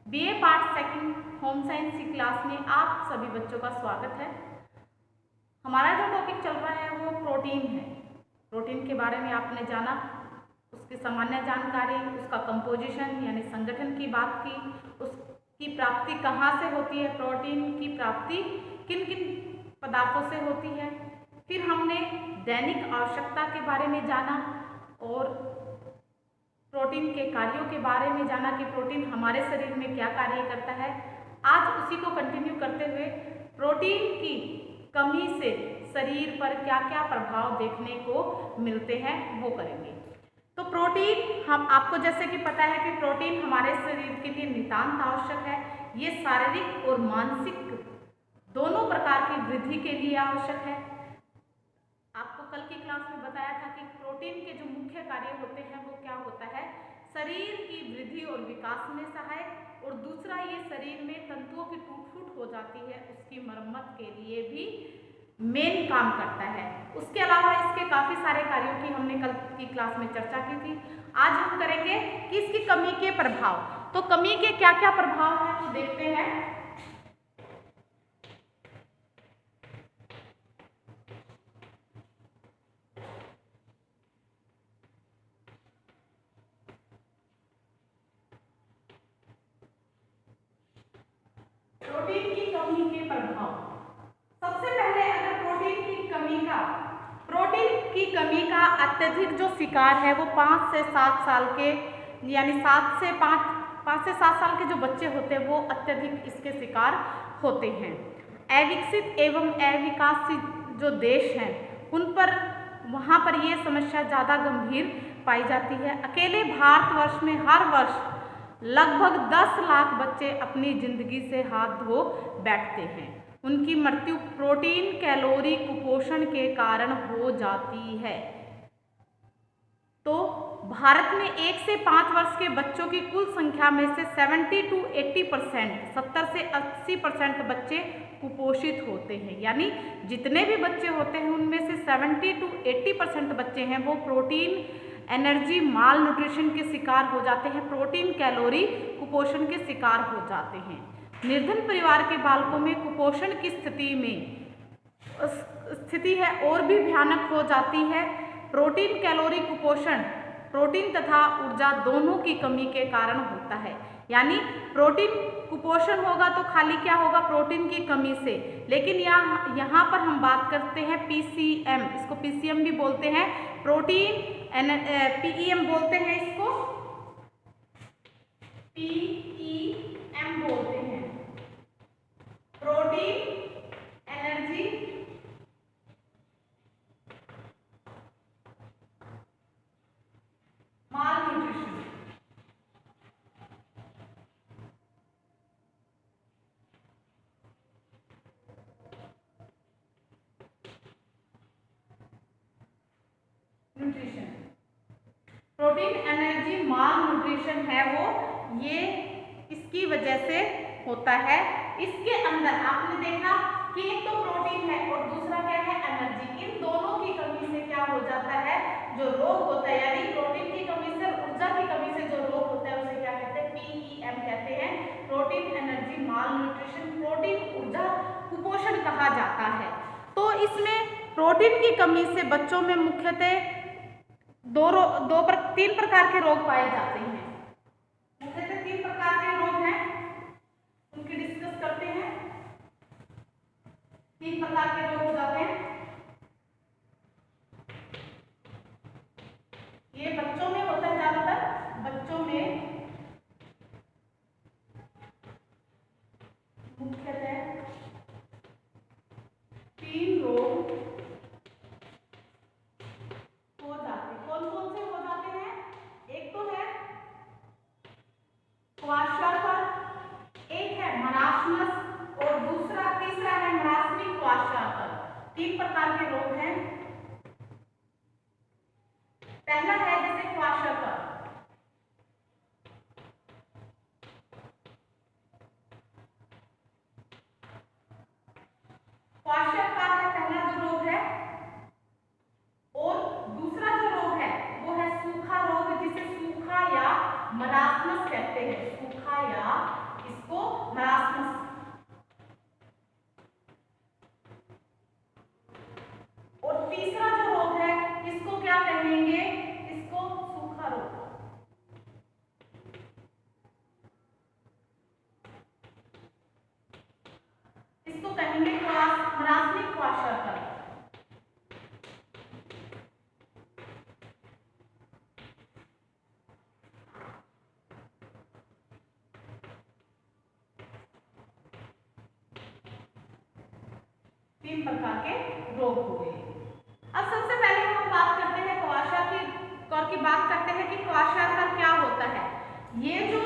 BA part second home science की class में आप सभी बच्चों का स्वागत है। हमारा जो टॉपिक चल रहा है वो प्रोटीन है। प्रोटीन के बारे में आपने जाना, उसकी सामान्य जानकारी, उसका कंपोजिशन यानी संगठन की बात की, उसकी प्राप्ति कहाँ से होती है, प्रोटीन की प्राप्ति किन किन पदार्थों से होती है। फिर हमने दैनिक आवश्यकता के बारे में जाना और प्रोटीन के कार्यों के बारे में जाना कि प्रोटीन हमारे शरीर में क्या कार्य करता है। आज उसी को कंटिन्यू करते हुए प्रोटीन की कमी से शरीर पर क्या क्या प्रभाव देखने को मिलते हैं वो करेंगे। तो प्रोटीन हम आपको जैसे कि पता है कि प्रोटीन हमारे शरीर के लिए नितांत आवश्यक है। ये शारीरिक और मानसिक दोनों प्रकार की वृद्धि के लिए आवश्यक है। आपको कल की क्लास में बताया था कि प्रोटीन के जो मुख्य कार्य होते हैं वो क्या होता है, शरीर की वृद्धि और विकास में सहायक, और दूसरा ये शरीर में तंतुओं की टूट फूट हो जाती है उसकी मरम्मत के लिए भी मेन काम करता है। उसके अलावा इसके काफी सारे कार्यों की हमने कल की क्लास में चर्चा की थी। आज हम करेंगे कि इसकी कमी के प्रभाव। तो कमी के क्या क्या प्रभाव है तो देखते हैं। प्रोटीन की कमी के प्रभाव। सबसे पहले अगर प्रोटीन की कमी का अत्यधिक जो शिकार है वो 5 से 7 साल के यानी 5 से 7 साल के जो बच्चे होते हैं वो अत्यधिक इसके शिकार होते हैं। अविकसित एवं अविकासित जो देश हैं उन पर वहाँ पर ये समस्या ज़्यादा गंभीर पाई जाती है। अकेले भारतवर्ष में हर वर्ष लगभग 10 लाख बच्चे अपनी जिंदगी से हाथ धो बैठते हैं। उनकी मृत्यु प्रोटीन कैलोरी कुपोषण के कारण हो जाती है। तो भारत में 1 से 5 वर्ष के बच्चों की कुल संख्या में से 70 to 80%, 70 से 80% बच्चे कुपोषित होते हैं। यानी जितने भी बच्चे होते हैं उनमें से 70 to 80% बच्चे हैं वो प्रोटीन एनर्जी माल न्यूट्रिशन के शिकार हो जाते हैं, प्रोटीन कैलोरी कुपोषण के शिकार हो जाते हैं। निर्धन परिवार के बालकों में कुपोषण की स्थिति है और भी भयानक हो जाती है। प्रोटीन कैलोरी कुपोषण प्रोटीन तथा ऊर्जा दोनों की कमी के कारण होता है। यानी प्रोटीन कुपोषण होगा तो खाली क्या होगा, प्रोटीन की कमी से। लेकिन यहाँ पर हम बात करते हैं पीसीएम, इसको पीसीएम भी बोलते हैं, प्रोटीन पीईएम बोलते हैं, इसको पीईएम बोलते हैं, प्रोटीन एनर्जी माल न्यूट्रिशन। प्रोटीन एनर्जी माल न्यूट्रिशन है वो, ये इसकी वजह से होता है। इसके अंदर आपने देखा कि एक तो प्रोटीन है और दूसरा क्या है, एनर्जी। इन दोनों की कमी से क्या हो जाता है, जो रोग होता है, यानी प्रोटीन की कमी से, ऊर्जा की कमी से जो रोग होता है उसे क्या कहते हैं, पीईएम कहते हैं, प्रोटीन एनर्जी माल न्यूट्रिशन, प्रोटीन ऊर्जा कुपोषण कहा जाता है। तो इसमें प्रोटीन की कमी से बच्चों में मुख्यतः 3 प्रकार के रोग पाए जाते हैं। मुख्यतः 3 प्रकार के रोग हैं, उनकी डिस्कस करते हैं। 3 प्रकार के रोग हो जाते हैं। ये बच्चों में होता है, ज्यादातर बच्चों में मुख्यतः 3 रोग हो जाते हैं। कौन कौन से हो जाते हैं, एक तो है क्वाशर्कर, एक है मरासमस और तीसरा है मरासमिक क्वाशर्कर। 3 प्रकार के रोग हैं। पहला है जैसे क्वाशर्कर। क्वाशर्कर है पहला जो रोग है, और दूसरा जो रोग है वो है सूखा रोग, जिसे सूखा या मरासमस कहते हैं, सूखा या कहेंगे मरासमिक क्वाशरकर। तीन प्रकार के रोग हुए। अब सबसे पहले हम बात करते हैं क्वाशरकर की बात करते हैं कि क्वाशरकर क्या होता है। ये जो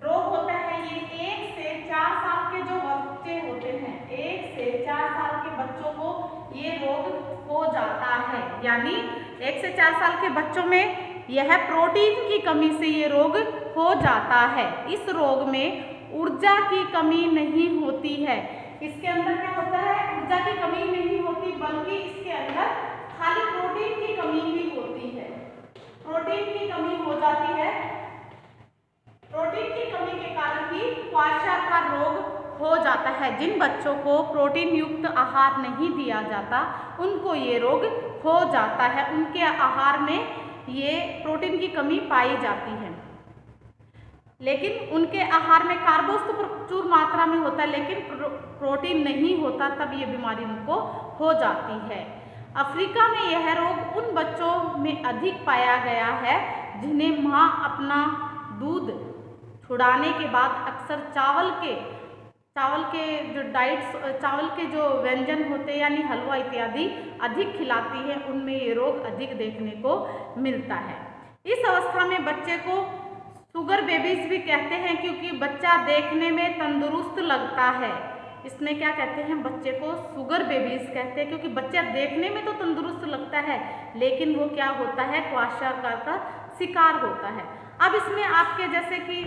रोग होता है ये 1 से 4 साल के जो बच्चे होते हैं, 1 से 4 साल के बच्चों को ये रोग हो जाता है। यानी 1 से 4 साल के बच्चों में यह प्रोटीन की कमी से ये रोग हो जाता है। इस रोग में ऊर्जा की कमी नहीं होती है। इसके अंदर क्या होता है, ऊर्जा की कमी नहीं होती, बल्कि इसके अंदर खाली प्रोटीन की कमी ही होती है। प्रोटीन की कमी हो जाती है। प्रोटीन की कमी के कारण ही क्वाशरकर रोग हो जाता है। जिन बच्चों को प्रोटीन युक्त आहार नहीं दिया जाता उनको ये रोग हो जाता है। उनके आहार में ये प्रोटीन की कमी पाई जाती है, लेकिन उनके आहार में कार्बोस तो प्रचुर मात्रा में होता है, लेकिन प्रोटीन नहीं होता, तब ये बीमारी उनको हो जाती है। अफ्रीका में यह रोग उन बच्चों में अधिक पाया गया है जिन्हें माँ अपना दूध छुड़ाने के बाद अक्सर चावल के जो डाइट्स, चावल के जो व्यंजन होते हैं यानी हलवा इत्यादि अधिक खिलाती है, उनमें ये रोग अधिक देखने को मिलता है। इस अवस्था में बच्चे को शुगर बेबीज भी कहते हैं, क्योंकि बच्चा देखने में तंदुरुस्त लगता है। इसमें क्या कहते हैं, बच्चे को शुगर बेबीज कहते हैं, क्योंकि बच्चा देखने में तो तंदुरुस्त लगता है लेकिन वो क्या होता है, क्वाशरकर का शिकार होता है। अब इसमें आपके जैसे कि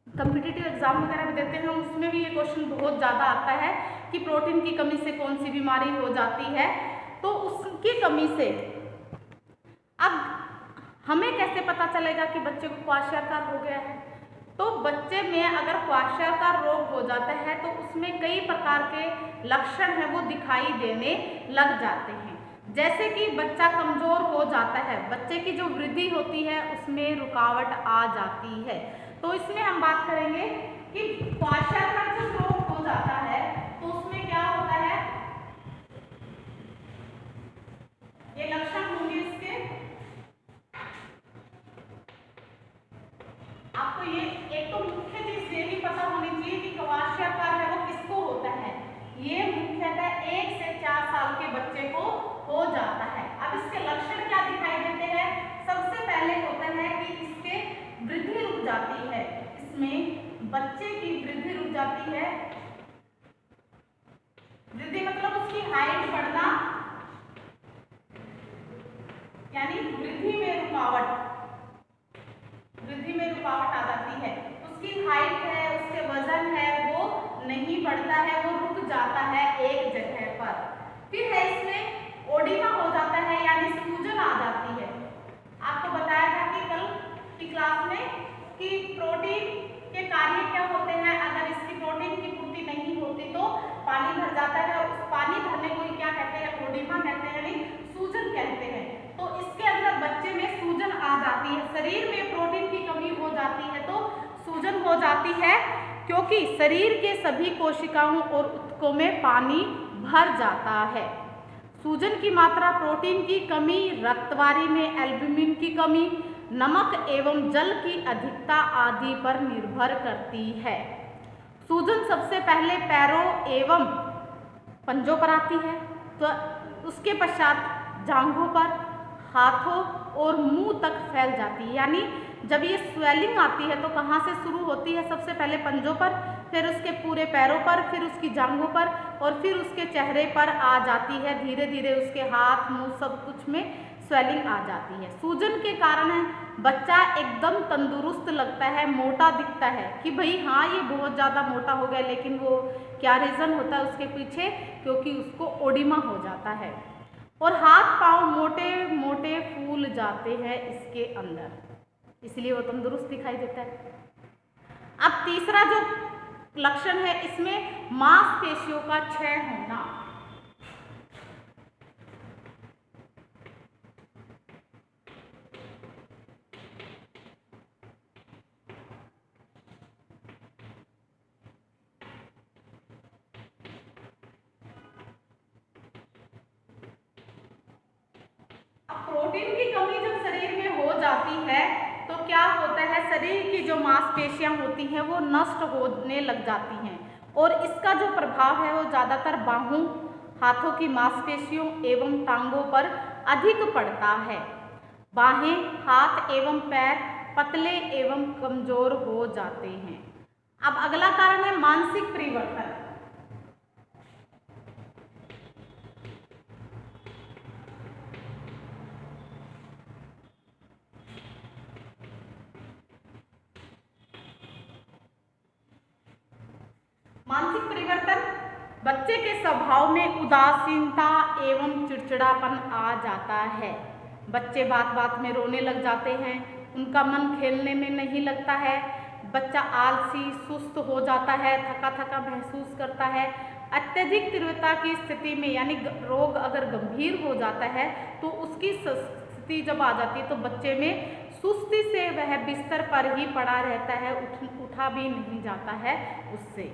कम्पिटिटिव एग्जाम वगैरह भी देते हैं, उसमें भी ये क्वेश्चन बहुत ज़्यादा आता है कि प्रोटीन की कमी से कौन सी बीमारी हो जाती है। तो उसकी कमी से अब हमें कैसे पता चलेगा कि बच्चे को क्वाशरकर हो गया है। तो बच्चे में अगर क्वाशरकर रोग हो जाता है तो उसमें कई प्रकार के लक्षण हैं वो दिखाई देने लग जाते हैं। जैसे कि बच्चा कमजोर हो जाता है, बच्चे की जो वृद्धि होती है उसमें रुकावट आ जाती है। तो इसमें हम बात करेंगे कि क्वाशरकर जो रोग हो जाता है तो उसमें क्या होता है, ये लक्षण होंगे इसके। आपको ये एक तो मुख्य चीज ये भी पता होनी चाहिए कि क्वाशरकर है वो किसको होता है। ये मुख्यतः 1 से 4 साल के बच्चे को हो जाता है। अब इसके लक्षण क्या दिखाई देते हैं, सबसे पहले होता है कि इसके वृद्धि रुक जाती है। इसमें बच्चे की वृद्धि रुक जाती है। वृद्धि मतलब उसकी हाइट बढ़ना, यानी वृद्धि में रुकावट आ जाती है। उसकी हाइट है, उसके वजन है वो नहीं बढ़ता है, वो रुक जाता है एक जगह पर। फिर है इसमें ओडिमा हो जाता है, यानी सूजन आ जाती है। आपको बताया था कि कल की क्लास में कि प्रोटीन के कार्य क्या होते हैं। अगर इसकी प्रोटीन की पूर्ति नहीं होती तो पानी भर जाता है, और उस पानी भरने को क्या कहते हैं, ओडिमा कहते हैं, यानी सूजन कहते हैं। तो इसके अंदर बच्चे में सूजन आ जाती है। शरीर में प्रोटीन की कमी हो जाती है तो सूजन हो जाती है, क्योंकि शरीर के सभी कोशिकाओं और ऊतकों में पानी भर जाता है। सूजन की मात्रा, प्रोटीन की कमी, रक्तवारी में एल्ब्यूमिन की कमी, नमक एवं जल की अधिकता आदि पर निर्भर करती है। सूजन सबसे पहले पैरों एवं पंजों पर आती है, तो उसके पश्चात जांघों पर, हाथों और मुंह तक फैल जाती है। यानी जब ये स्वेलिंग आती है तो कहाँ से शुरू होती है, सबसे पहले पंजों पर, फिर उसके पूरे पैरों पर, फिर उसकी जांघों पर और फिर उसके चेहरे पर आ जाती है। धीरे धीरे उसके हाथ, मुंह सब कुछ में स्वेलिंग आ जाती है। सूजन के कारण बच्चा एकदम तंदुरुस्त लगता है, मोटा दिखता है कि भाई हाँ ये बहुत ज़्यादा मोटा हो गया, लेकिन वो क्या रीज़न होता है उसके पीछे, क्योंकि उसको ओडिमा हो जाता है। और हाथ पांव मोटे मोटे फूल जाते हैं इसके अंदर, इसलिए वो तंदुरुस्त दिखाई देता है। अब तीसरा जो लक्षण है इसमें मांसपेशियों का क्षय होना। प्रोटीन की कमी जब शरीर में हो जाती है तो क्या होता है, शरीर की जो मांसपेशियां होती हैं वो नष्ट होने लग जाती हैं और इसका जो प्रभाव है वो ज़्यादातर बाहों, हाथों की मांसपेशियों एवं टांगों पर अधिक पड़ता है। बाहें, हाथ एवं पैर पतले एवं कमजोर हो जाते हैं। अब अगला कारण है मानसिक परिवर्तन। मानसिक परिवर्तन, बच्चे के स्वभाव में उदासीनता एवं चिड़चिड़ापन आ जाता है। बच्चे बात बात में रोने लग जाते हैं, उनका मन खेलने में नहीं लगता है, बच्चा आलसी, सुस्त हो जाता है, थका थका महसूस करता है। अत्यधिक तीव्रता की स्थिति में यानी रोग अगर गंभीर हो जाता है तो उसकी स्थिति जब आ जाती है तो बच्चे में सुस्ती से वह बिस्तर पर ही पड़ा रहता है, उठा भी नहीं जाता है उससे।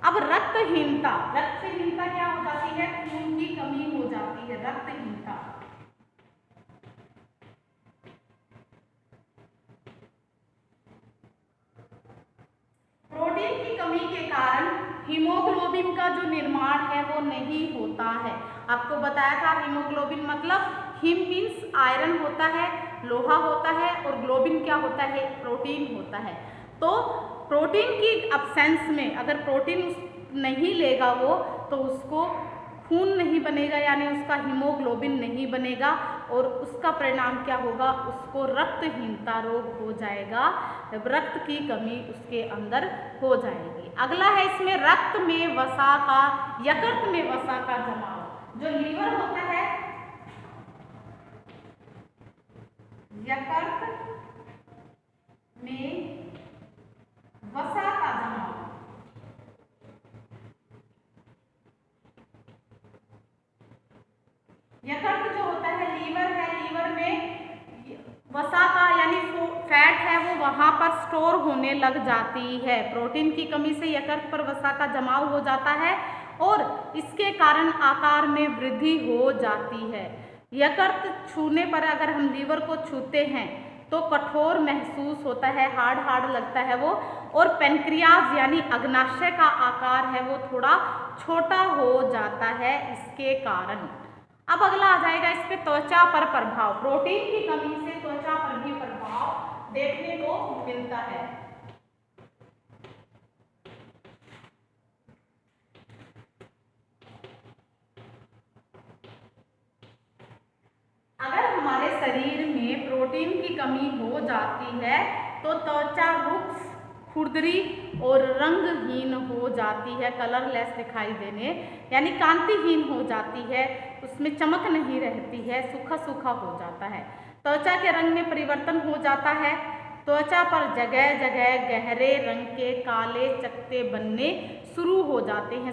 अब रक्तहीनता, रक्तहीनता क्या हो जाती है, खून की कमी हो जाती है, रक्तहीनता। प्रोटीन की कमी के कारण हीमोग्लोबिन का जो निर्माण है वो नहीं होता है। आपको बताया था हीमोग्लोबिन मतलब हीम मीन्स आयरन होता है, लोहा होता है और ग्लोबिन क्या होता है, प्रोटीन होता है। तो प्रोटीन की अब्सेंस में अगर प्रोटीन नहीं लेगा वो तो उसको खून नहीं बनेगा यानी उसका हीमोग्लोबिन नहीं बनेगा और उसका परिणाम क्या होगा, उसको रक्तहीनता रोग हो जाएगा, रक्त की कमी उसके अंदर हो जाएगी। अगला है इसमें रक्त में वसा का, यकृत में वसा का जमाव। जो लीवर होता है, यकृत में वसा का जमाव, यकृत जो होता है लीवर है, लीवर में वसा का यानी फैट है वो वहां पर स्टोर होने लग जाती है। प्रोटीन की कमी से यकृत पर वसा का जमाव हो जाता है और इसके कारण आकार में वृद्धि हो जाती है। यकृत छूने पर अगर हम लीवर को छूते हैं तो कठोर महसूस होता है, हार्ड हार्ड लगता है वो, और पेनक्रियाज यानी अग्नाशय का आकार है वो थोड़ा छोटा हो जाता है इसके कारण। अब अगला आ जाएगा इस पे त्वचा पर प्रभाव। प्रोटीन की कमी से त्वचा पर भी प्रभाव देखने को मिलता है। अगर हमारे शरीर में प्रोटीन की कमी हो जाती है तो त्वचा रुक्ष, खुरदरी और रंगहीन हो जाती है, कलरलेस दिखाई देने यानी कांतिहीन हो जाती है, उसमें चमक नहीं रहती है, सूखा सूखा हो जाता है। त्वचा के रंग में परिवर्तन हो जाता है, त्वचा पर जगह जगह गहरे रंग के काले चकत्ते बनने शुरू हो जाते हैं,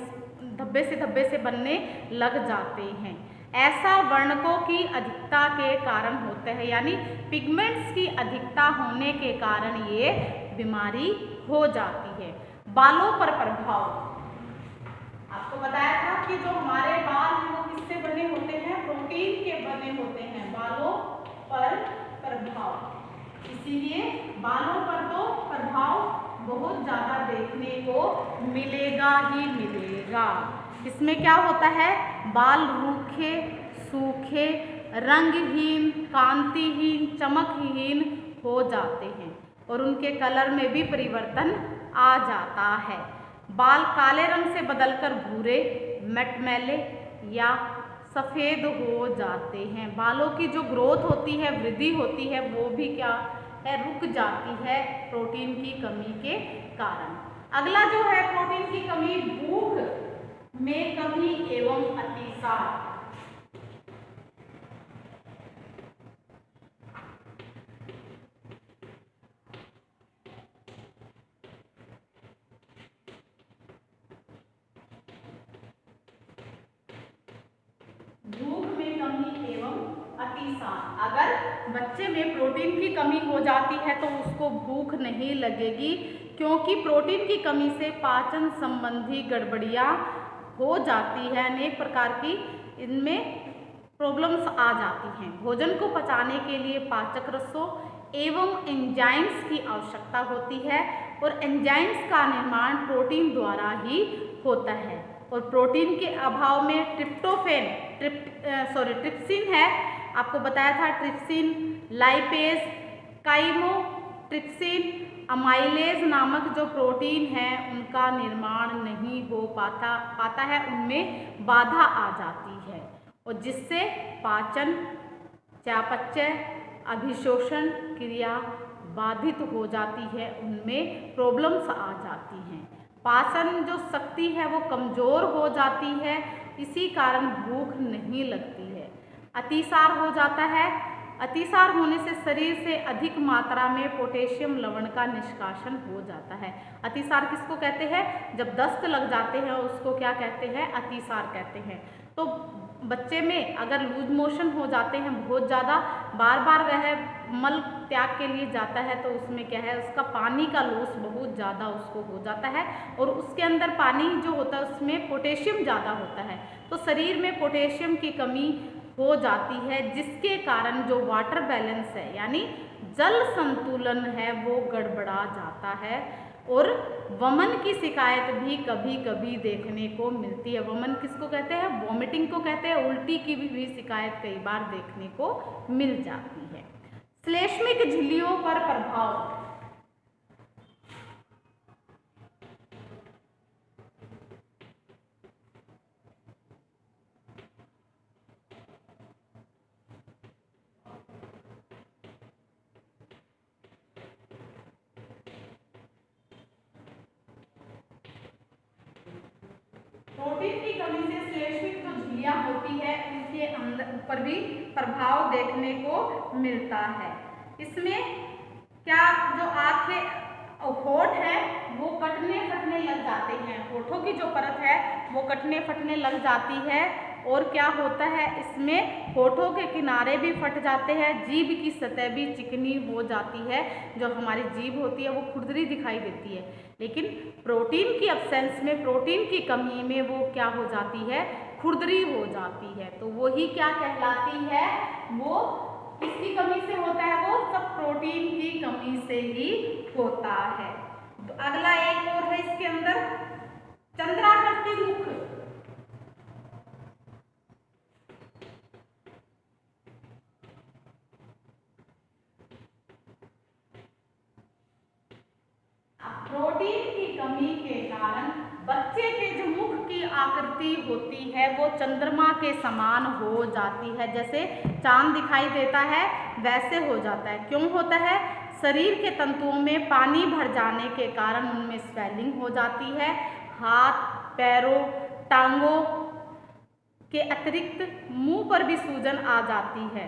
धब्बे से बनने लग जाते हैं। ऐसा वर्णकों की अधिकता के कारण होता है यानी पिगमेंट्स की अधिकता होने के कारण ये बीमारी हो जाती है। बालों पर प्रभाव, आपको बताया था कि जो हमारे बाल हैं वो किससे बने होते हैं, प्रोटीन के बने होते हैं। बालों पर प्रभाव, इसीलिए बालों पर तो प्रभाव बहुत ज्यादा देखने को मिलेगा ही मिलेगा। इसमें क्या होता है, बाल रूखे, सूखे, रंगहीन, कांतिहीन, चमकहीन हो जाते हैं और उनके कलर में भी परिवर्तन आ जाता है। बाल काले रंग से बदलकर भूरे, मटमैले या सफ़ेद हो जाते हैं। बालों की जो ग्रोथ होती है, वृद्धि होती है, वो भी क्या है, रुक जाती है प्रोटीन की कमी के कारण। अगला जो है प्रोटीन की कमी, भूख में कमी एवं अतिसार। भूख में कमी एवं अतिसार, अगर बच्चे में प्रोटीन की कमी हो जाती है तो उसको भूख नहीं लगेगी, क्योंकि प्रोटीन की कमी से पाचन संबंधी गड़बड़ियां हो जाती है। अनेक प्रकार की इनमें प्रॉब्लम्स आ जाती हैं। भोजन को पचाने के लिए पाचक रसों एवं एंजाइम्स की आवश्यकता होती है और एंजाइम्स का निर्माण प्रोटीन द्वारा ही होता है और प्रोटीन के अभाव में ट्रिप्सिन है, आपको बताया था ट्रिप्सिन, लाइपेज, काइमोट्रिप्सिन, अमाइलेज नामक जो प्रोटीन है उनका निर्माण नहीं हो पाता है, उनमें बाधा आ जाती है और जिससे पाचन, चयापचय, अभिशोषण क्रिया बाधित हो जाती है, उनमें प्रॉब्लम्स आ जाती हैं। पाचन जो शक्ति है वो कमज़ोर हो जाती है, इसी कारण भूख नहीं लगती है। अतिसार हो जाता है। अतिसार होने से शरीर से अधिक मात्रा में पोटेशियम लवण का निष्कासन हो जाता है। अतिसार किसको कहते हैं? जब दस्त लग जाते हैं उसको क्या कहते हैं? अतिसार कहते हैं। तो बच्चे में अगर लूज मोशन हो जाते हैं बहुत ज़्यादा, बार बार वह मल त्याग के लिए जाता है तो उसमें क्या है, उसका पानी का लॉस बहुत ज़्यादा उसको हो जाता है और उसके अंदर पानी जो होता है उसमें पोटेशियम ज़्यादा होता है, तो शरीर में पोटेशियम की कमी हो जाती है, जिसके कारण जो वाटर बैलेंस है यानी जल संतुलन है वो गड़बड़ा जाता है और वमन की शिकायत भी कभी कभी देखने को मिलती है। वमन किसको कहते हैं? वॉमिटिंग को कहते हैं। उल्टी की भी शिकायत कई बार देखने को मिल जाती है। श्लेष्मिक झिल्लियों पर प्रभाव। प्रोटीन की कमी से श्लेष्मिक जो झिल्लियां होती है उनके अंदर ऊपर भी प्रभाव देखने को मिलता है। इसमें क्या जो आंखें होठ है वो कटने फटने लग जाते हैं, होठों की जो परत है वो कटने फटने लग जाती है और क्या होता है इसमें होठों के किनारे भी फट जाते हैं, जीभ की सतह भी चिकनी हो जाती है, जो हमारी जीभ होती है वो खुरदरी दिखाई देती है। लेकिन प्रोटीन की एब्सेंस में, प्रोटीन की कमी में वो क्या हो जाती है? खुरदरी हो जाती है। तो वो ही क्या कहलाती है? वो किसकी कमी से होता है? वो सब प्रोटीन की कमी से ही होता है। तो अगला एक और है इसके अंदर, चंद्राकृति मुख। प्रोटीन की कमी के कारण बच्चे के जो मुख की आकृति होती है वो चंद्रमा के समान हो जाती है, जैसे चांद दिखाई देता है वैसे हो जाता है। क्यों होता है? शरीर के तंतुओं में पानी भर जाने के कारण उनमें स्वेलिंग हो जाती है। हाथ, पैरों, टांगों के अतिरिक्त मुंह पर भी सूजन आ जाती है,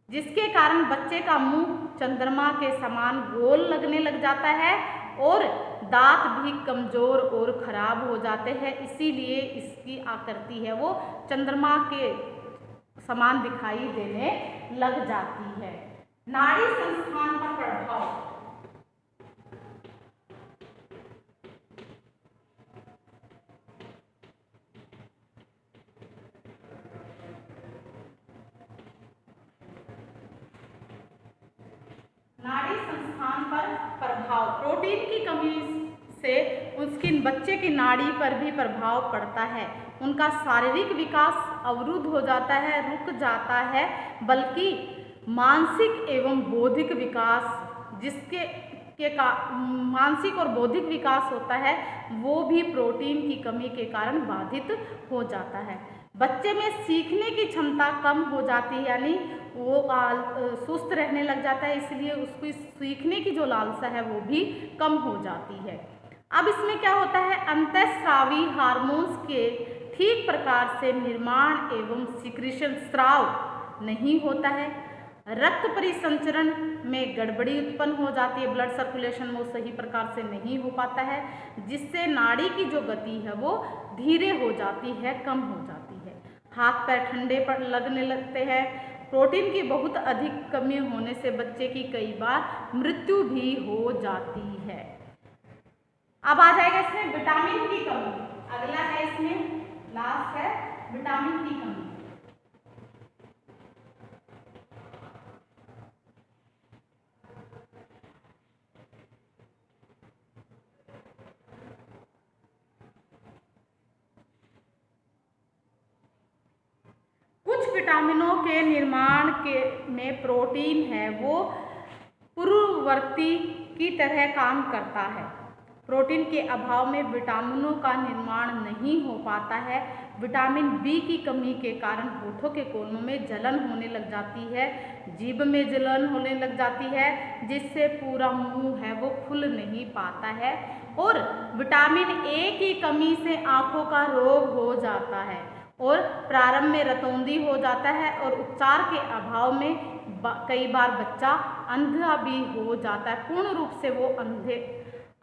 जिसके कारण बच्चे का मुंह चंद्रमा के समान गोल लगने लग जाता है और दांत भी कमज़ोर और खराब हो जाते हैं। इसीलिए इसकी आकृति है वो चंद्रमा के समान दिखाई देने लग जाती है। नाड़ी संस्थान का प्रभाव। नाड़ी संस्थान पर प्रभाव। प्रोटीन की कमी से उसकी बच्चे की नाड़ी पर भी प्रभाव पड़ता है। उनका शारीरिक विकास अवरुद्ध हो जाता है, रुक जाता है, बल्कि मानसिक एवं बौद्धिक विकास मानसिक और बौद्धिक विकास होता है वो भी प्रोटीन की कमी के कारण बाधित हो जाता है। बच्चे में सीखने की क्षमता कम हो जाती है, यानी वो सुस्त रहने लग जाता है, इसलिए उसको सीखने की जो लालसा है वो भी कम हो जाती है। अब इसमें क्या होता है? अंतःस्रावी हार्मोन्स के ठीक प्रकार से निर्माण एवं सिक्रीशन, स्राव नहीं होता है। रक्त परिसंचरण में गड़बड़ी उत्पन्न हो जाती है, ब्लड सर्कुलेशन वो सही प्रकार से नहीं हो पाता है, जिससे नाड़ी की जो गति है वो धीरे हो जाती है, कम हो जाती है। हाथ पैर ठंडे पर लगने लगते हैं। प्रोटीन की बहुत अधिक कमी होने से बच्चे की कई बार मृत्यु भी हो जाती है। अब आ जाएगा इसमें विटामिन की कमी। अगला है इसमें लास्ट है विटामिन की कमी। विटामिनों के निर्माण में प्रोटीन है वो पूर्ववर्ती की तरह काम करता है। प्रोटीन के अभाव में विटामिनों का निर्माण नहीं हो पाता है। विटामिन बी की कमी के कारण होठों के कोनों में जलन होने लग जाती है, जीभ में जलन होने लग जाती है, जिससे पूरा मुंह है वो खुल नहीं पाता है। और विटामिन ए की कमी से आँखों का रोग हो जाता है और प्रारंभ में रतौंधी हो जाता है और उपचार के अभाव में कई बार बच्चा अंधा भी हो जाता है, पूर्ण रूप से वो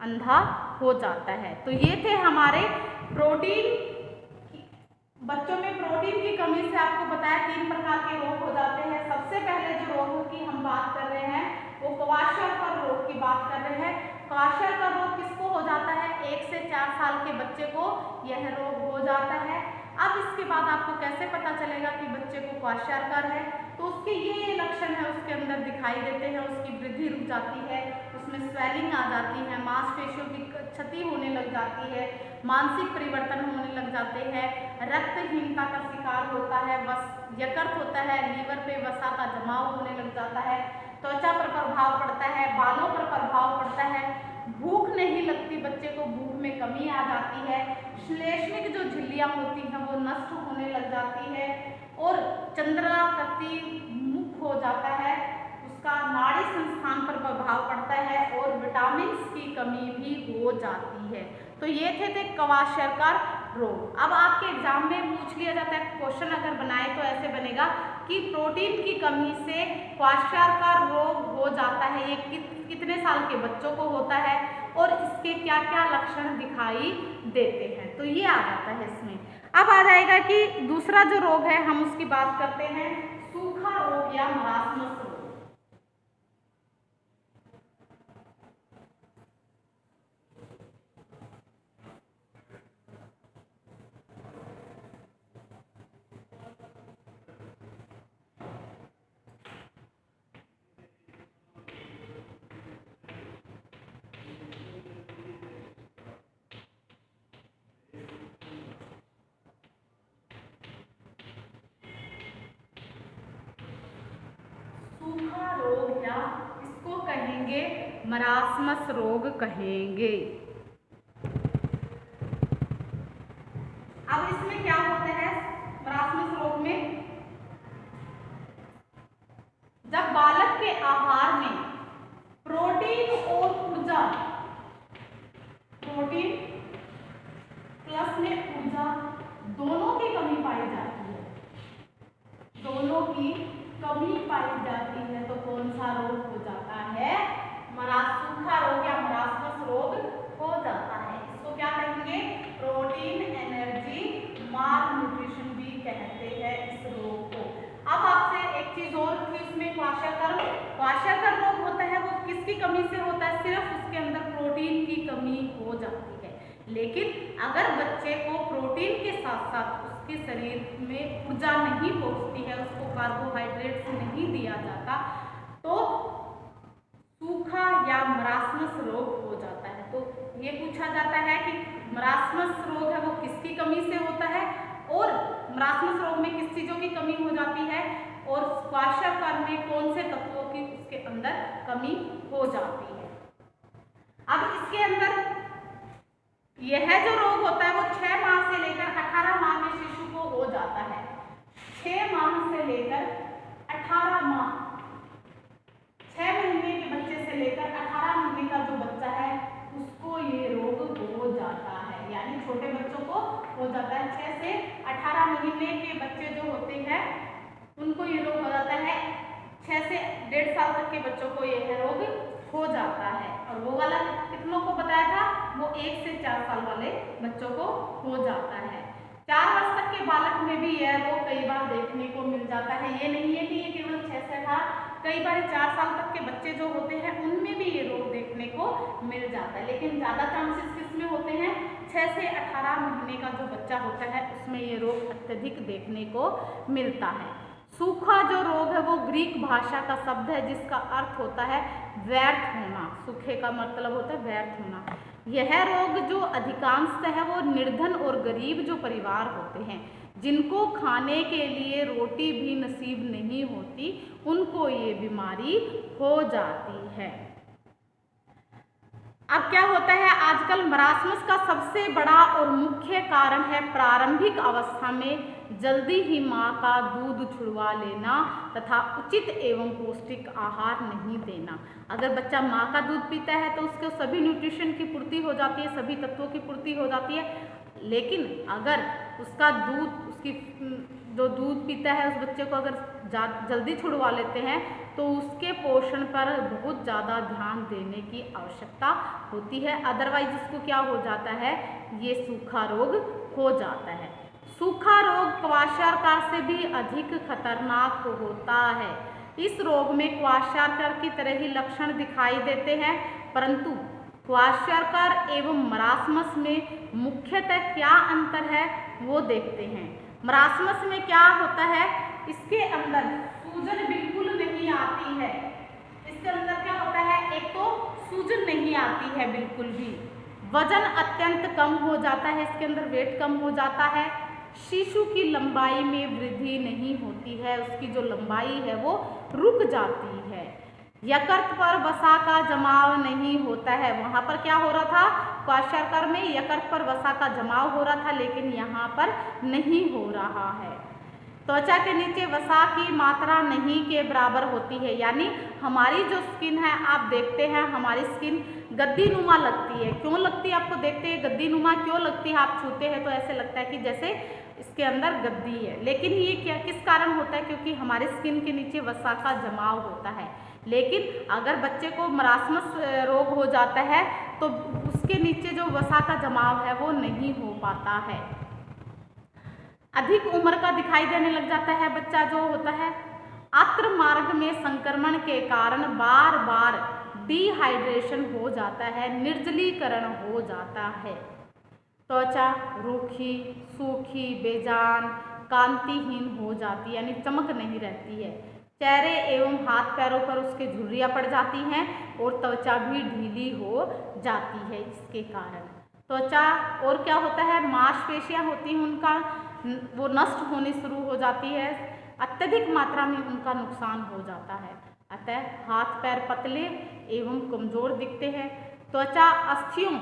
अंधा हो जाता है। तो ये थे हमारे प्रोटीन, बच्चों में प्रोटीन की कमी से आपको बताया 3 प्रकार के रोग हो जाते हैं। सबसे पहले जो रोगों की हम बात कर रहे हैं वो क्वाशरकर रोग की बात कर रहे हैं। क्वाशरकर रोग किसको हो जाता है? 1 से 4 साल के बच्चे को यह रोग हो जाता है। अब इसके बाद आपको कैसे पता चलेगा कि बच्चे को क्वाशरकर है? तो उसके ये लक्षण है उसके अंदर दिखाई देते हैं। उसकी वृद्धि रुक जाती है, उसमें स्वेलिंग आ जाती है, मांसपेशियों की क्षति होने लग जाती है, मानसिक परिवर्तन होने लग जाते हैं, रक्तहीनता का शिकार होता है, यकृत होता है, लीवर पे वसा का जमाव होने लग जाता है, त्वचा पर प्रभाव पड़ता है, बालों पर प्रभाव पड़ता है, भूख नहीं लगती, बच्चे को भूख में कमी आ जाती है, श्लेष्मिक जो झिल्लियाँ होती हैं वो नष्ट होने लग जाती है और चंद्राकृति मुख हो जाता है, उसका नाड़ी संस्थान पर प्रभाव पड़ता है और विटामिन की कमी भी हो जाती है। तो ये थे क्वाशरकर रोग। अब आपके एग्जाम में पूछ लिया जाता है, क्वेश्चन अगर बनाए तो ऐसे बनेगा कि प्रोटीन की कमी से क्वाशरकर रोग हो जाता है, ये कितने साल के बच्चों को होता है और इसके क्या क्या लक्षण दिखाई देते हैं। तो ये आ जाता है इसमें। अब आ जाएगा कि दूसरा जो रोग है हम उसकी बात करते हैं, सूखा रोग या मरासमस रोग। सूखा रोग या इसको कहेंगे मरासमस रोग कहेंगे। अब इसमें क्या होता है मरासमस रोग में, जब बालक के आहार में प्रोटीन और ऊर्जा, प्रोटीन प्लस में ऊर्जा दोनों की कमी पाई जाती है, दोनों की कमी पाई जाती है, तो कौन सा रोग हो जाता है? सूखा रोग या मरासमस रोग हो जाता है। इसको क्या कहेंगे? प्रोटीन एनर्जी मालन्यूट्रिशन भी कहते हैं इस रोग को। अब आपसे एक चीज और कि इसमें क्वाशरकर रोग होता है वो किसकी कमी से होता है? सिर्फ उसके अंदर प्रोटीन की कमी हो जाती है। लेकिन अगर बच्चे को प्रोटीन के साथ साथ उसके शरीर में ऊर्जा नहीं पहुंचती है, उसको कार्बोहाइड्रेट्स नहीं दिया जाता, तो सूखा या मरासमस रोग हो जाता है। तो ये पूछा जाता है कि मरासमस रोग है वो किसकी कमी से होता है और मरासमस रोग में किस चीजों की कमी हो जाती है और क्वाशरकर में कौन से तत्वों की उसके अंदर कमी हो जाती है। अब इसके अंदर यह जो रोग होता है वो 6 माह से लेकर 18 माह के शिशु को हो जाता है। 6 माह से लेकर 18 माह, 6 महीने के बच्चे से लेकर 18 महीने का जो बच्चा है उसको ये रोग हो जाता है, यानी छोटे बच्चों को हो जाता है। 6 से 18 महीने के बच्चे जो होते हैं उनको ये रोग हो जाता है। 6 से 1.5 साल तक के बच्चों को यह रोग हो जाता है और वो वाला कितनों को बताया था? वो 1 से 4 साल वाले बच्चों को हो जाता है। 4 वर्ष तक के बालक में भी यह रोग कई बार देखने को मिल जाता है। ये नहीं है कि ये केवल 6 से 18, कई बार 4 साल तक के बच्चे जो होते हैं उनमें भी ये रोग देखने को मिल जाता है, लेकिन ज़्यादा चांसेस किसमें होते हैं? 6 से 18 महीने का जो बच्चा होता है उसमें ये रोग अत्यधिक देखने को मिलता है। सूखा जो रोग है वो ग्रीक भाषा का शब्द है जिसका अर्थ होता है व्यर्थ होना। सूखे का मतलब होता है व्यर्थ होना। यह रोग जो अधिकांशतः है वो निर्धन और गरीब जो परिवार होते हैं जिनको खाने के लिए रोटी भी नसीब नहीं होती, उनको ये बीमारी हो जाती है। अब क्या होता है, आजकल मरासमस का सबसे बड़ा और मुख्य कारण है प्रारंभिक अवस्था में जल्दी ही मां का दूध छुड़वा लेना तथा उचित एवं पौष्टिक आहार नहीं देना। अगर बच्चा मां का दूध पीता है तो उसके सभी न्यूट्रिशन की पूर्ति हो जाती है, सभी तत्वों की पूर्ति हो जाती है, लेकिन अगर उसका दूध, उसकी जो दूध पीता है उस बच्चे को अगर जल्दी छुड़वा लेते हैं तो उसके पोषण पर बहुत ज़्यादा ध्यान देने की आवश्यकता होती है। अदरवाइज इसको क्या हो जाता है, ये सूखा रोग हो जाता है। सूखा रोग क्वाशार्कर से भी अधिक खतरनाक होता है। इस रोग में क्वाशार्कर की तरह ही लक्षण दिखाई देते हैं, परंतु क्वाशार्कर एवं मरासमस में मुख्यतः क्या अंतर है वो देखते हैं। मरासमस में क्या होता है, इसके अंदर सूजन बिल्कुल नहीं आती है। इसके अंदर क्या होता है, एक तो सूजन नहीं आती है बिल्कुल भी, वजन अत्यंत कम हो जाता है, इसके अंदर वेट कम हो जाता है, शिशु की लंबाई में वृद्धि नहीं होती है, उसकी जो लंबाई है वो रुक जाती है। यकृत पर वसा का जमाव नहीं होता है। वहाँ पर क्या हो रहा था, क्वाशार्कर में यकृत पर वसा का जमाव हो रहा था, लेकिन यहाँ पर नहीं हो रहा है। त्वचा के नीचे वसा की मात्रा नहीं के बराबर होती है, यानी हमारी जो स्किन है, आप देखते हैं हमारी स्किन गद्दी नुमा लगती है। क्यों लगती है, आपको देखते हैं गद्दी नुमा क्यों लगती है, आप छूते हैं तो ऐसे लगता है कि जैसे इसके अंदर गद्दी है, लेकिन ये क्या किस कारण होता है, क्योंकि हमारे स्किन के नीचे वसा का जमाव होता है। लेकिन अगर बच्चे को मरासमस रोग हो जाता है तो उसके नीचे जो वसा का जमाव है वो नहीं हो पाता है। अधिक उम्र का दिखाई देने लग जाता है बच्चा जो होता है। आंत्र मार्ग में संक्रमण के कारण बार बार डिहाइड्रेशन हो जाता है, निर्जलीकरण हो जाता है। त्वचा रूखी, सूखी, बेजान, कांतिहीन हो जाती है, यानी चमक नहीं रहती है। चेहरे एवं हाथ पैरों पर उसके झुर्रियाँ पड़ जाती हैं और त्वचा भी ढीली हो जाती है। इसके कारण त्वचा और क्या होता है, मांसपेशियाँ होती हैं उनका वो नष्ट होनी शुरू हो जाती है, अत्यधिक मात्रा में उनका नुकसान हो जाता है। अतः हाथ पैर पतले एवं कमजोर दिखते हैं। त्वचा अस्थियों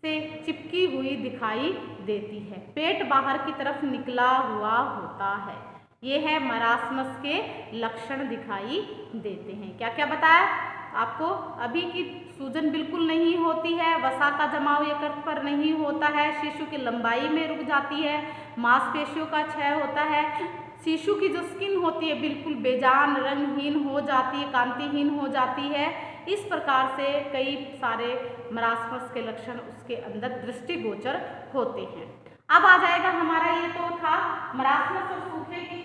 से चिपकी हुई दिखाई देती है। पेट बाहर की तरफ निकला हुआ होता है। ये है मरासमस के लक्षण दिखाई देते हैं। क्या क्या बताया आपको अभी की सूजन बिल्कुल नहीं होती है, वसा का जमाव यकृत पर नहीं होता है, शिशु की लंबाई में रुक जाती है, मांसपेशियों का क्षय होता है, शिशु की जो स्किन होती है बिल्कुल बेजान रंगहीन हो जाती है, कांतिहीन हो जाती है। इस प्रकार से कई सारे मरासमस के लक्षण उसके अंदर दृष्टिगोचर होते हैं। अब आ जाएगा हमारा, ये तो था मरासमस और सूखे की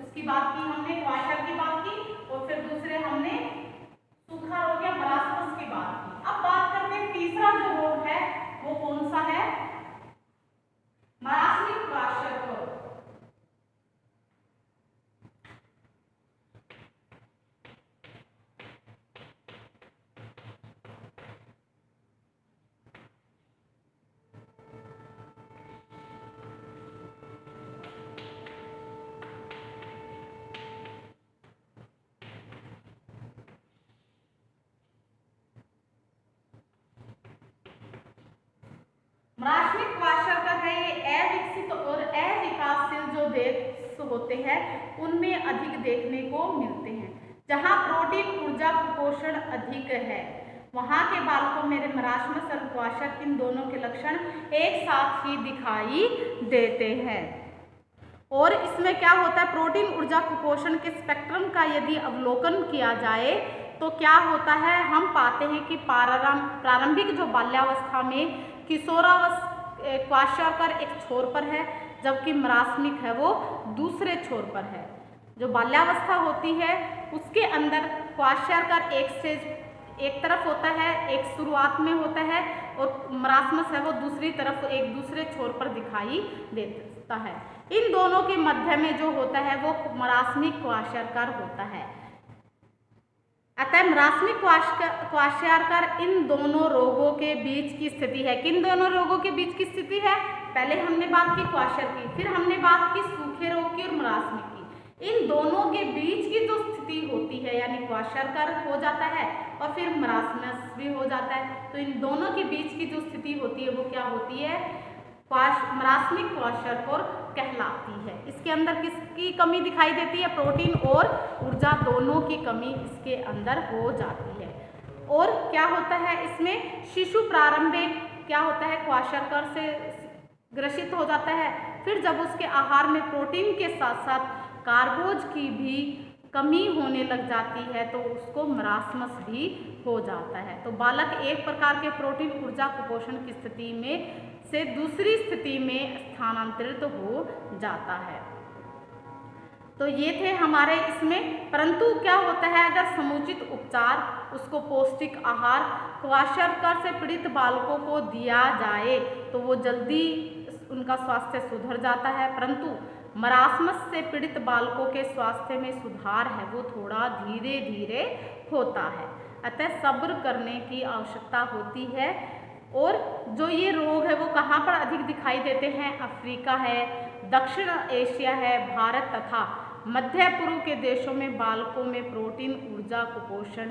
उसकी बात की हमने, क्वाशर की बात की, और फिर दूसरे हमने सूखा रोग या मरासमस की बात की। अब बात करते हैं तीसरा जो रोग है वो कौन सा है, मरासमिक क्वाशर रोग। मरासमिक क्वाशर्कर है, ये अविकसित और अविकासशील जो देश होते हैं उनमें अधिक देखने को मिलते हैं। जहां प्रोटीन ऊर्जा कुपोषण अधिक है वहां के बालकों में मरासमस और क्वाशर इन दोनों के लक्षण एक साथ ही दिखाई देते हैं। और इसमें क्या होता है, प्रोटीन ऊर्जा कुपोषण के स्पेक्ट्रम का यदि अवलोकन किया जाए तो क्या होता है, हम पाते हैं कि प्रारंभिक जो बाल्यावस्था में क्वाशर्कर एक छोर पर है, जबकि मरासमिक है वो दूसरे छोर पर है। जो बाल्यावस्था होती है उसके अंदर क्वाशर्कर एक तरफ होता है, एक शुरुआत में होता है, और मरासमस है वो दूसरी तरफ एक दूसरे छोर पर दिखाई देता है। इन दोनों के मध्य में जो होता है वो मरासमिक क्वाशर्कर होता है। अतः मरासमिक क्वाशर्कर इन दोनों रोगों के बीच की स्थिति है। किन दोनों रोगों के बीच की स्थिति है, पहले हमने बात की क्वाशर की, फिर हमने बात की सूखे रोग की और मरासमिक की। इन दोनों के बीच की जो स्थिति होती है यानी क्वाशरकर हो जाता है और फिर मरासमस भी हो जाता है। तो इन दोनों के बीच की जो स्थिति होती है वो क्या होती है? मरासमिक क्वाशरकर कहलाती है। इसके अंदर किसकी कमी दिखाई देती है? प्रोटीन और ऊर्जा दोनों की कमी इसके अंदर हो जाती है। और क्या होता है इसमें? शिशु प्रारंभिक क्या होता है? क्वाशरकर से ग्रसित हो जाता है। फिर जब उसके आहार में प्रोटीन के साथ साथ कार्बोज की भी कमी होने लग जाती है तो उसको मरासमस भी हो जाता है। तो बालक एक प्रकार के प्रोटीन ऊर्जा कुपोषण की स्थिति में से दूसरी स्थिति में स्थानांतरित हो जाता है। तो ये थे हमारे इसमें। परंतु क्या होता है अगर समुचित उपचार, उसको पौष्टिक आहार क्वाशरकर से पीड़ित बालकों को दिया जाए तो वो जल्दी उनका स्वास्थ्य सुधर जाता है। परंतु मरासमस से पीड़ित बालकों के स्वास्थ्य में सुधार है वो थोड़ा धीरे धीरे होता है। अतः सब्र करने की आवश्यकता होती है। और जो ये रोग है वो कहाँ पर अधिक दिखाई देते हैं? अफ्रीका है, दक्षिण एशिया है, भारत तथा मध्य पूर्व के देशों में बालकों में प्रोटीन ऊर्जा कुपोषण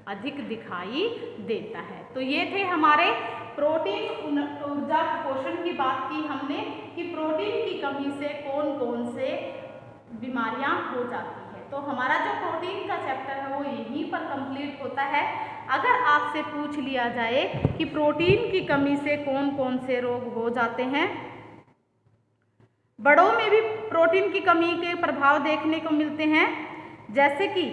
अधिक दिखाई देता है। तो ये थे हमारे प्रोटीन ऊर्जा कुपोषण की बात की हमने कि प्रोटीन की कमी से कौन कौन से बीमारियां हो जाती है। तो हमारा जो प्रोटीन का चैप्टर है वो यहीं पर कंप्लीट होता है। अगर आपसे पूछ लिया जाए कि प्रोटीन की कमी से कौन कौन से रोग हो जाते हैं, बड़ों में भी प्रोटीन की कमी के प्रभाव देखने को मिलते हैं। जैसे कि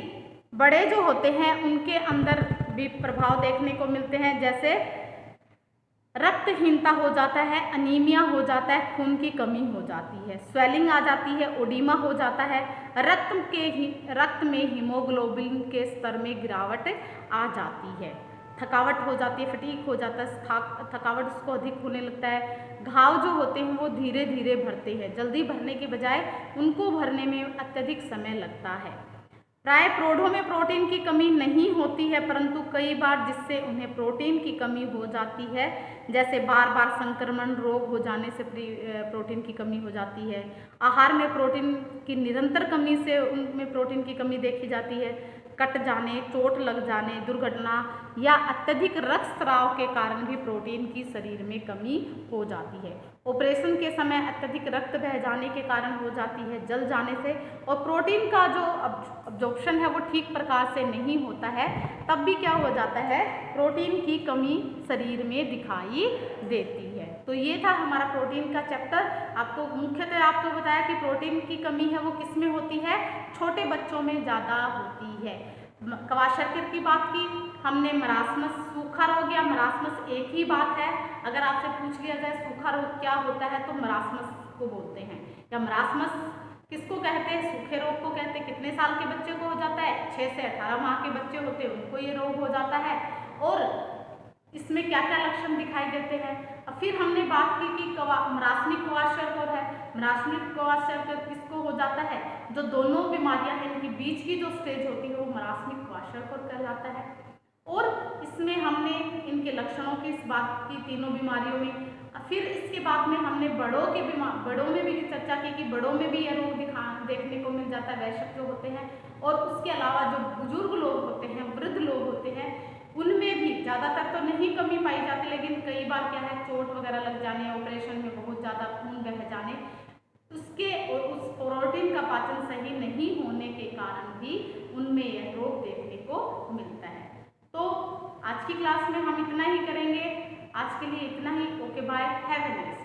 बड़े जो होते हैं उनके अंदर भी प्रभाव देखने को मिलते हैं, जैसे रक्तहीनता हो जाता है, अनीमिया हो जाता है, खून की कमी हो जाती है, स्वेलिंग आ जाती है, ओडिमा हो जाता है, रक्त में हीमोग्लोबिन के स्तर में गिरावट आ जाती है, थकावट हो जाती है, फटीग हो जाता है, थकावट उसको अधिक होने लगता है, घाव जो होते हैं वो धीरे धीरे भरते हैं, जल्दी भरने के बजाय उनको भरने में अत्यधिक समय लगता है। प्राय प्रौढ़ों में प्रोटीन की कमी नहीं होती है, परंतु कई बार जिससे उन्हें प्रोटीन की कमी हो जाती है, जैसे बार बार संक्रमण रोग हो जाने से प्रोटीन की कमी हो जाती है, आहार में प्रोटीन की निरंतर कमी से उनमें प्रोटीन की कमी देखी जाती है, कट जाने, चोट लग जाने, दुर्घटना या अत्यधिक रक्तस्राव के कारण भी प्रोटीन की शरीर में कमी हो जाती है। ऑपरेशन के समय अत्यधिक रक्त बह जाने के कारण हो जाती है, जल जाने से, और प्रोटीन का जो अब्जॉर्प्शन है वो ठीक प्रकार से नहीं होता है, तब भी क्या हो जाता है? प्रोटीन की कमी शरीर में दिखाई देती है। तो ये था हमारा प्रोटीन का चैप्टर। आपको मुख्यतः आपको बताया कि प्रोटीन की कमी है वो किस में होती है? छोटे बच्चों में ज़्यादा होती है। क्वाशरकर की बात की हमने, मरासमस, सूखा रोग या मरासमस एक ही बात है। अगर आपसे पूछ लिया जाए सूखा रोग क्या होता है तो मरासमस को बोलते हैं। या मरासमस किसको कहते हैं? सूखे रोग को कहते हैं। कितने साल के बच्चे को हो जाता है? 6 से 18 माह के बच्चे होते हैं उनको ये रोग हो जाता है। और इसमें क्या क्या लक्षण दिखाई देते हैं? अब फिर हमने बात की कि मरासमिक क्वाशरकर है। मरासमिक क्वाशरकर किसको हो जाता है? जो दोनों बीमारियां हैं इनके बीच की जो स्टेज होती है वो मरासमिक क्वाशरकर कहलाता है। और इसमें हमने इनके लक्षणों की इस बात की तीनों बीमारियों में। फिर इसके बाद में हमने बड़ों में भी चर्चा की कि बड़ों में भी यह रोग देखने को मिल जाता है, वयस्क जो होते हैं। और उसके अलावा जो बुजुर्ग लोग होते हैं, वृद्ध लोग होते हैं, उनमें भी ज़्यादातर तो नहीं कमी पाई जाती, लेकिन कई बार क्या है चोट वगैरह लग जाने, ऑपरेशन में बहुत ज़्यादा खून बह जाने, उसके और उस प्रोटीन का पाचन सही नहीं होने के कारण भी उनमें यह रोग देखने को मिलता है। तो आज की क्लास में हम इतना ही करेंगे। आज के लिए इतना ही। Okay, bye, have a nice day.